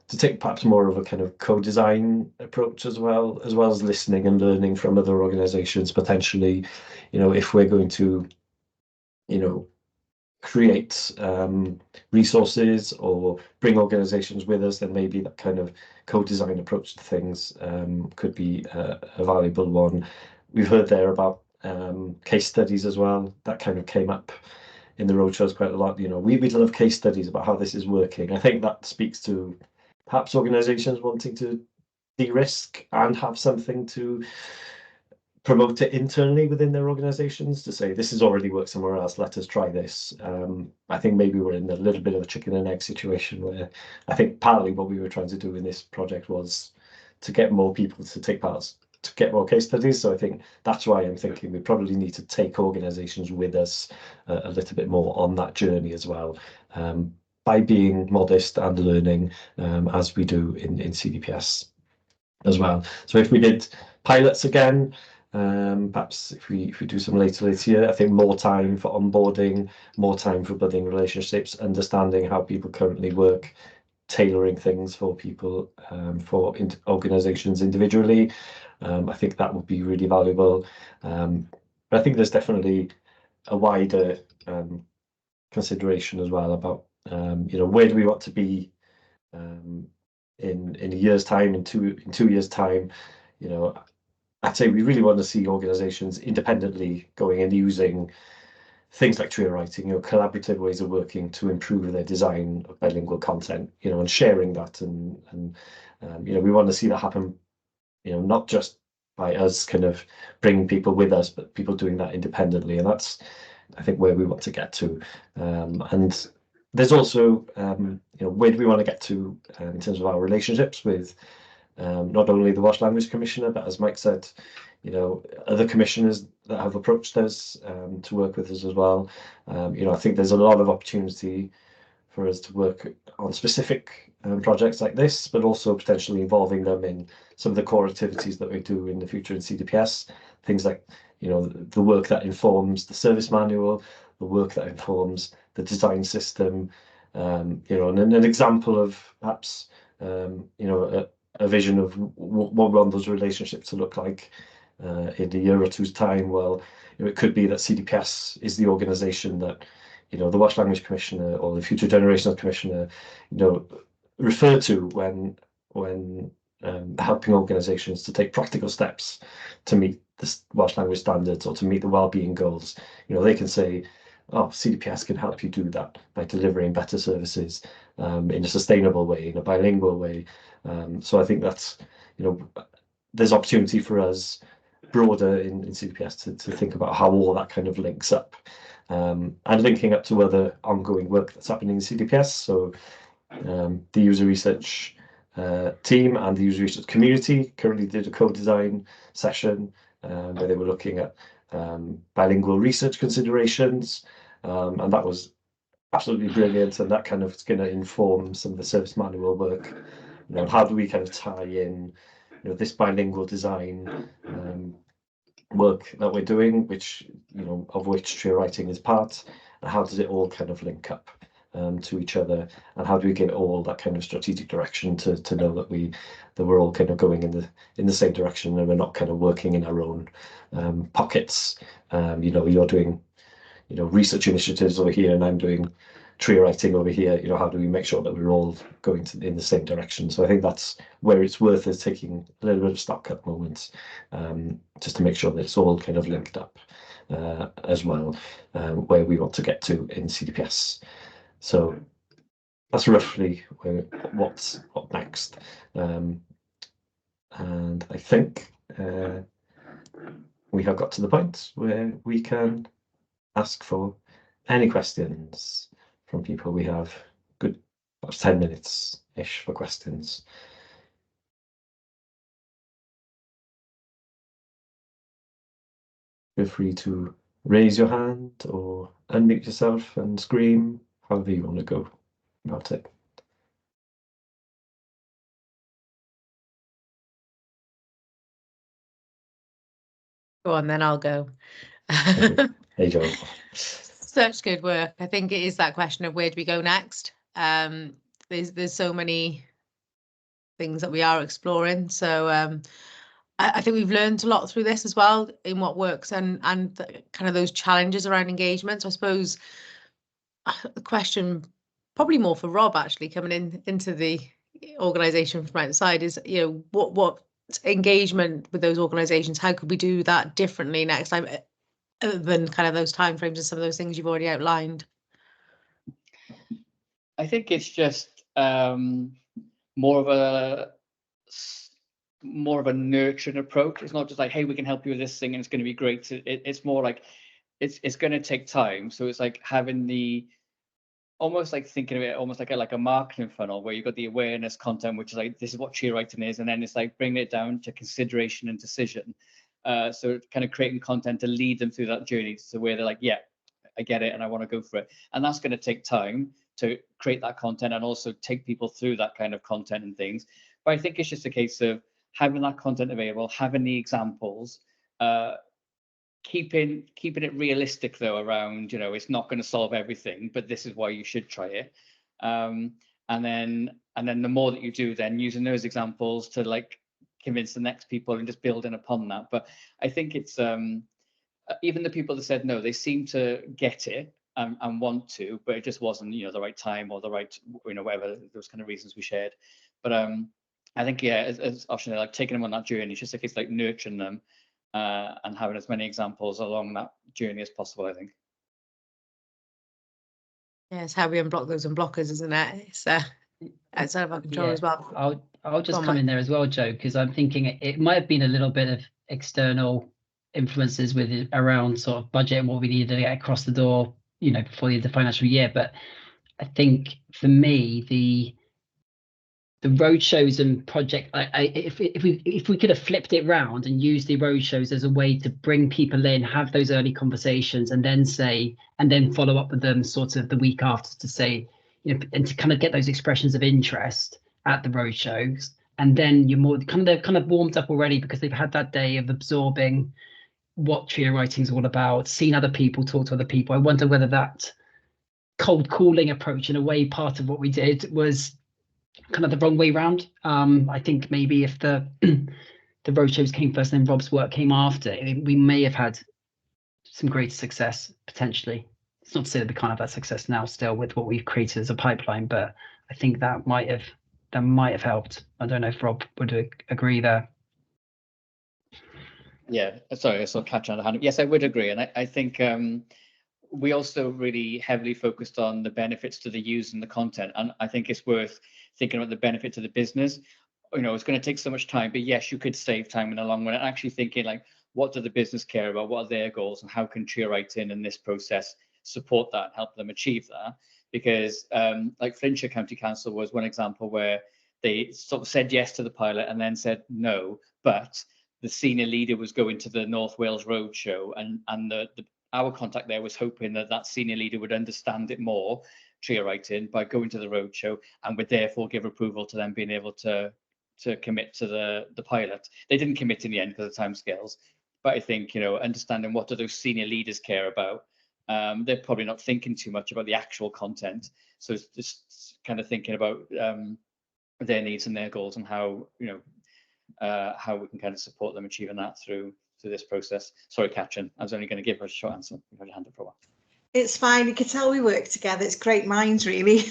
to take perhaps more of a kind of co-design approach as well as listening and learning from other organizations, potentially, if we're going to, create resources or bring organizations with us, then maybe that kind of co-design approach to things could be a valuable one. We've heard there about case studies as well. That kind of came up in the roadshows quite a lot. We'd love case studies about how this is working. I think that speaks to perhaps organizations wanting to de-risk and have something to promote it internally within their organizations, to say, this has already worked somewhere else, let us try this. I think maybe we're in a little bit of a chicken and egg situation, where I think partly what we were trying to do in this project was to get more people to take part, to get more case studies. So I think that's why I'm thinking we probably need to take organizations with us a little bit more on that journey as well, by being modest and learning, as we do in CDPS as well. So if we did pilots again, perhaps if we do some later year, I think more time for onboarding, more time for building relationships, understanding how people currently work, tailoring things for people, for organizations individually. I think that would be really valuable. But I think there's definitely a wider consideration as well about where do we want to be in a year's time, in two years' time. I'd say we really want to see organizations independently going and using things like trio writing, collaborative ways of working to improve their design of bilingual content, and sharing that, and we want to see that happen, not just by us kind of bringing people with us, but people doing that independently. And that's, I think, where we want to get to. And there's also, where do we want to get to in terms of our relationships with not only the Welsh Language Commissioner, but as Mike said, other commissioners that have approached us to work with us as well. I think there's a lot of opportunity for us to work on specific projects like this, but also potentially involving them in some of the core activities that we do in the future in CDPS. Things like, the work that informs the service manual, the work that informs the design system, and an example of perhaps, a vision of what we want those relationships to look like in a year or two's time. Well, it could be that CDPS is the organisation that, the Welsh Language Commissioner or the Future Generations Commissioner, refer to when helping organisations to take practical steps to meet the Welsh language standards or to meet the wellbeing goals. They can say, oh, CDPS can help you do that by delivering better services in a sustainable way, in a bilingual way. So I think that's, there's opportunity for us broader in CDPS to think about how all that kind of links up, and linking up to other ongoing work that's happening in CDPS. So the user research team and the user research community currently did a co-design session where they were looking at bilingual research considerations, and that was absolutely brilliant, and that kind of is going to inform some of the service manual work. How do we kind of tie in this bilingual design work that we're doing, which of which trio writing is part, and how does it all kind of link up to each other, and how do we give it all that kind of strategic direction to know that we're all kind of going in the same direction, and we're not kind of working in our own pockets. You're doing research initiatives over here, and I'm doing trio writing over here. How do we make sure that we're all going in the same direction? So I think that's where it's worth us taking a little bit of stock at the moment, just to make sure that it's all kind of linked up as well, where we want to get to in CDPS. So that's roughly what's next, and I think we have got to the point where we can ask for any questions from people. We have about 10 minutes-ish for questions. Feel free to raise your hand or unmute yourself and scream, however you want to go about it. Go on, then I'll go. Hey, Joe. Such good work. I think it is that question of where do we go next? There's so many things that we are exploring. So I think we've learned a lot through this as well in what works and kind of those challenges around engagement. So I suppose the question probably more for Rob actually coming into the organisation from outside is, what engagement with those organisations, how could we do that differently next time, other than kind of those timeframes and some of those things you've already outlined? I think it's just more of a nurturing approach. It's not just like, hey, we can help you with this thing and it's going to be great. It's more like it's going to take time. So it's like having almost like thinking of it almost like a marketing funnel where you've got the awareness content, which is like, this is what cheer writing is, and then it's like bringing it down to consideration and decision. So kind of creating content to lead them through that journey to where they're like, yeah, I get it and I want to go for it. And that's going to take time to create that content and also take people through that kind of content and things. But I think it's just a case of having that content available, having the examples, keeping it realistic though around, it's not going to solve everything, but this is why you should try it. And then the more that you do, then using those examples to like convince the next people and just building upon that. But I think it's even the people that said no, they seem to get it and want to, but it just wasn't the right time or the right whatever those kind of reasons we shared. But I think as often like taking them on that journey, it's just like it's like nurturing them and having as many examples along that journey as possible, I think. Yeah, it's how we unblock those unblockers, isn't it? It's outside of our control as well. I'll just come in there as well, Joe, because I'm thinking it might have been a little bit of external influences with it around sort of budget and what we needed to get across the door, before the end of the financial year. But I think for me, the roadshows and project, if we could have flipped it round and used the roadshows as a way to bring people in, have those early conversations, and then follow up with them sort of the week after to say, and to kind of get those expressions of interest at the roadshows, and then you're more they're kind of warmed up already because they've had that day of absorbing what trio writing is all about, seen other people talk to other people. I wonder whether that cold calling approach, in a way, part of what we did was kind of the wrong way round. I think maybe if the roadshows came first and then Rob's work came after, we may have had some greater success potentially. It's not to say that we can't have that success now still with what we've created as a pipeline, but I think that might have helped. I don't know if Rob would agree there. Yeah, sorry, I saw catch on the hand. Yes, I would agree, and I think we also really heavily focused on the benefits to the user and the content, and I think it's worth thinking about the benefit to the business. It's going to take so much time, but yes, you could save time in the long run, and actually thinking like, what do the business care about? What are their goals, and how can trio writing in this process support that, help them achieve that? Because like Flintshire County Council was one example where they sort of said yes to the pilot and then said no, but the senior leader was going to the North Wales Roadshow, and our contact there was hoping that senior leader would understand it more, trio writing, by going to the roadshow, and would therefore give approval to them being able to commit to the pilot. They didn't commit in the end because of timescales, but I think understanding what do those senior leaders care about. They're probably not thinking too much about the actual content, so it's just kind of thinking about their needs and their goals, and how how we can kind of support them achieving that through this process. Sorry, Katrin, I was only going to give her a short answer. You've had your hand up for a while. It's fine. You can tell we work together. It's great minds, really.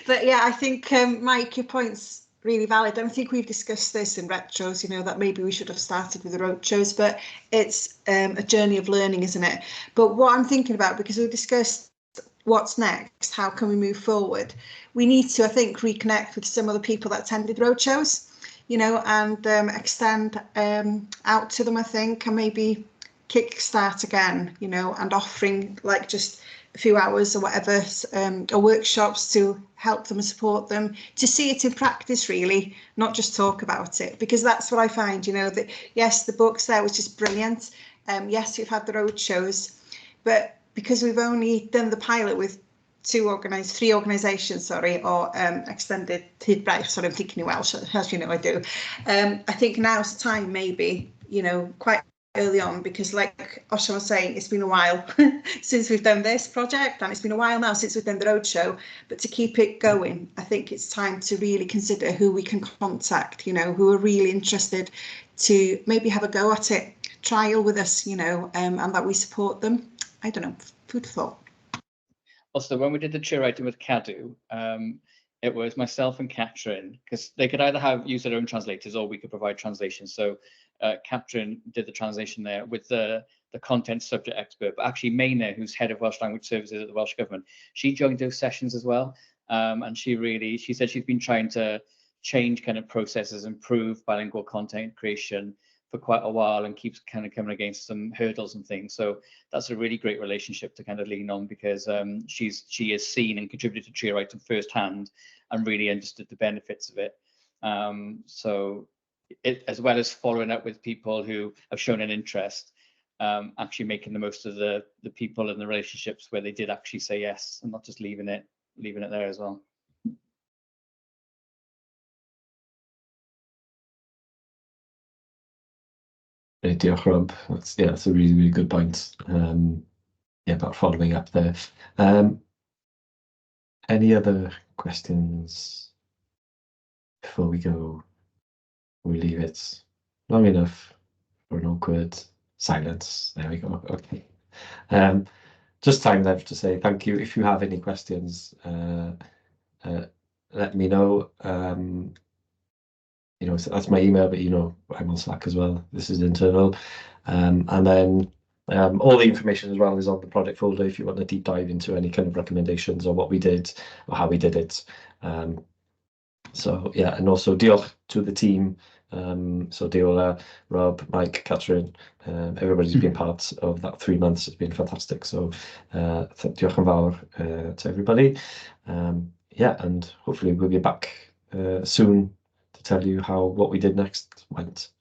But yeah, I think Mike, your point's really valid. I think we've discussed this in retros. That maybe we should have started with the roadshows, but it's a journey of learning, isn't it? But what I'm thinking about, because we've discussed what's next, how can we move forward? We need to, I think, reconnect with some of the people that attended roadshows. And extend out to them, I think, and maybe kickstart again, and offering like just a few hours or whatever, or workshops to help them and support them, to see it in practice, really, not just talk about it, because that's what I find, that yes, the book's there, which is brilliant. Yes, we've had the road shows, but because we've only done the pilot with three organisations, or extended right, sorry, I'm thinking Welsh, as you know I do. I think now's the time, maybe, quite early on, because like Oshan was saying, it's been a while since we've done this project, and it's been a while now since we've done the roadshow, but to keep it going, I think it's time to really consider who we can contact, who are really interested to maybe have a go at it, trial with us, and that we support them. I don't know, food for thought. Also, when we did the trio writing with Cadu, it was myself and Katrin, because they could either use their own translators, or we could provide translations. So Katrin did the translation there with the content subject expert, but actually Mayna, who's head of Welsh Language Services at the Welsh Government, she joined those sessions as well. And she said she's been trying to change kind of processes, improve bilingual content creation for quite a while, and keeps kind of coming against some hurdles and things. So that's a really great relationship to kind of lean on, because she has seen and contributed to trio writing firsthand and really understood the benefits of it. So as well as following up with people who have shown an interest, actually making the most of the people and the relationships where they did actually say yes, and not just leaving it there as well. Diolch, Rob. That's a really, really good point. About following up there. Any other questions before we go? We leave it long enough for an awkward silence. There we go. Okay. Just time left to say thank you. If you have any questions, let me know. So that's my email, but I'm on Slack as well. This is internal. And then all the information as well is on the project folder if you want to deep dive into any kind of recommendations or what we did or how we did it. So yeah, and also diolch to the team. So Deola, Rob, Mike, Catherine, everybody's been part of that 3 months. It's been fantastic. So diolch yn fawr to everybody. Yeah, and hopefully we'll be back soon to tell you how what we did next went.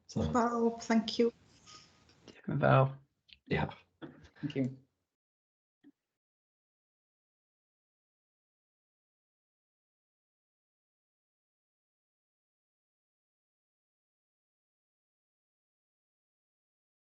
So, Well, thank you. Val. yeah. Thank you.